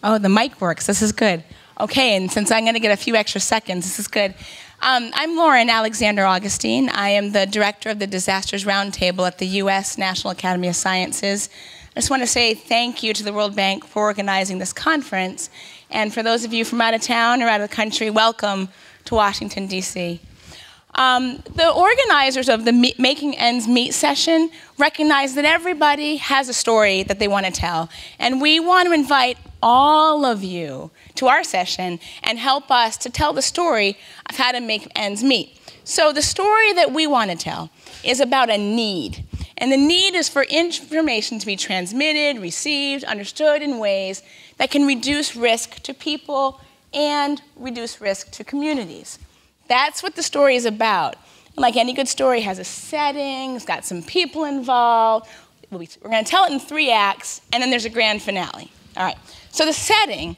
Oh, the mic works. This is good. Okay, and since I'm going to get a few extra seconds, this is good. I'm Lauren Alexander Augustine. I am the director of the Disasters Roundtable at the U.S. National Academy of Sciences. I just want to say thank you to the World Bank for organizing this conference. And for those of you from out of town or out of the country, welcome to Washington, D.C. The organizers of the Making Ends Meet session recognize that everybody has a story that they want to tell. And we want to invite all of you to our session and help us to tell the story of how to make ends meet. So the story that we want to tell is about a need. And the need is for information to be transmitted, received, understood in ways that can reduce risk to people and reduce risk to communities. That's what the story is about. And like any good story, it has a setting, it's got some people involved. We're going to tell it in 3 acts, and then there's a grand finale. All right. So the setting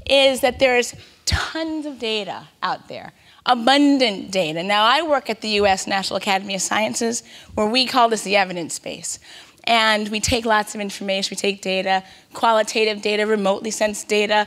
is that there's tons of data out there, abundant data. Now, I work at the U.S. National Academy of Sciences, where we call this the evidence base. And we take lots of information. We take data, qualitative data, remotely sensed data,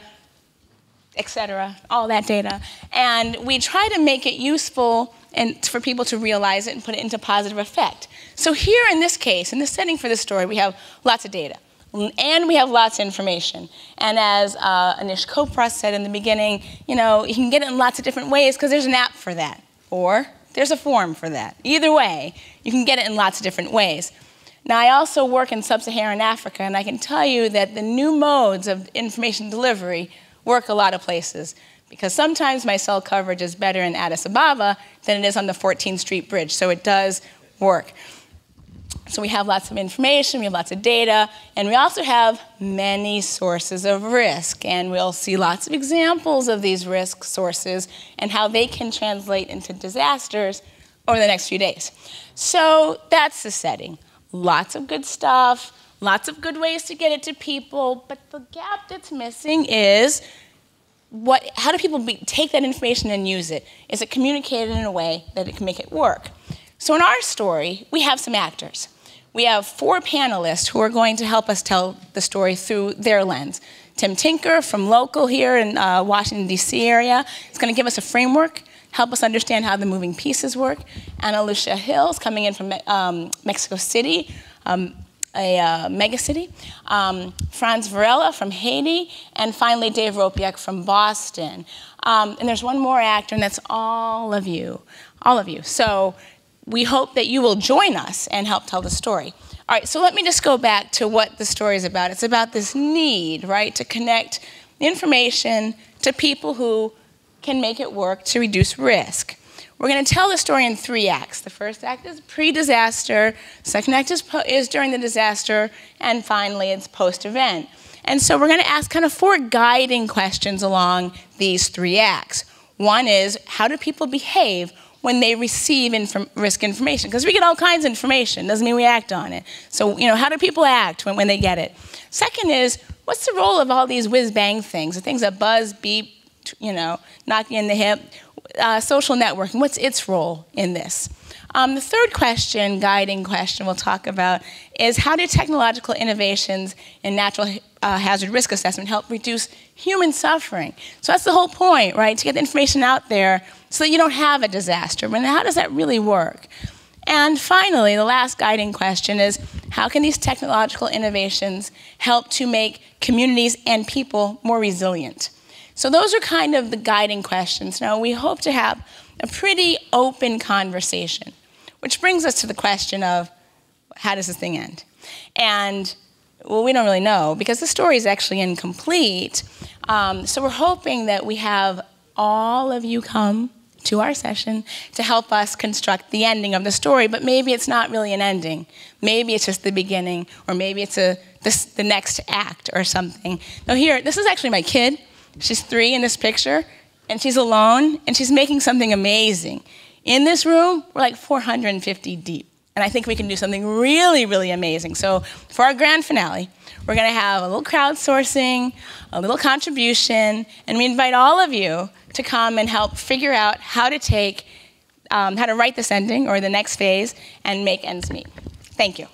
et cetera, all that data. And we try to make it useful and for people to realize it and put it into positive effect. So here in this case, in this setting for this story, we have lots of data. And we have lots of information. And as Anish Chopra said in the beginning, you know, you can get it in lots of different ways because there's an app for that. Or there's a form for that. Either way, you can get it in lots of different ways. Now, I also work in sub-Saharan Africa, and I can tell you that the new modes of information delivery work a lot of places. Because sometimes my cell coverage is better in Addis Ababa than it is on the 14th Street Bridge. So it does work. So we have lots of information, we have lots of data, and we also have many sources of risk. And we'll see lots of examples of these risk sources and how they can translate into disasters over the next few days. So that's the setting. Lots of good stuff, lots of good ways to get it to people, but the gap that's missing is how do people take that information and use it? Is it communicated in a way that it can make it work? So in our story, we have some actors. We have 4 panelists who are going to help us tell the story through their lens. Tim Tinker from local here in Washington, D.C. area is going to give us a framework, help us understand how the moving pieces work. Ana Lucia Hills coming in from Mexico City, a mega city. Franz Varela from Haiti, and finally Dave Ropiak from Boston. And there's one more actor, and that's all of you. All of you. So we hope that you will join us and help tell the story. All right, so let me just go back to what the story is about. It's about this need, right, to connect information to people who can make it work to reduce risk. We're going to tell the story in 3 acts. The first act is pre-disaster, second act is during the disaster, and finally it's post-event. And so we're going to ask kind of 4 guiding questions along these 3 acts. One is, how do people behave when they receive risk information? Because we get all kinds of information, doesn't mean we act on it. So, you know, how do people act when they get it? Second is, what's the role of all these whiz-bang things, the things that buzz, beep, you know, knock you in the hip, social networking, what's its role in this? The third question, guiding question we'll talk about is how do technological innovations in natural hazard risk assessment help reduce human suffering? So that's the whole point, right? To get the information out there so that you don't have a disaster. But how does that really work? And finally, the last guiding question is how can these technological innovations help to make communities and people more resilient? So those are kind of the guiding questions. Now, we hope to have a pretty open conversation, which brings us to the question of, how does this thing end? And, well, we don't really know, because the story is actually incomplete. So we're hoping that we have all of you come to our session to help us construct the ending of the story, but maybe it's not really an ending. Maybe it's just the beginning, or maybe it's the next act or something. Now here, this is actually my kid. She's 3 in this picture, and she's alone, and she's making something amazing. In this room, we're like 450 deep, and I think we can do something really, really amazing. So for our grand finale, we're going to have a little crowdsourcing, a little contribution, and we invite all of you to come and help figure out how to write this ending or the next phase and make ends meet. Thank you.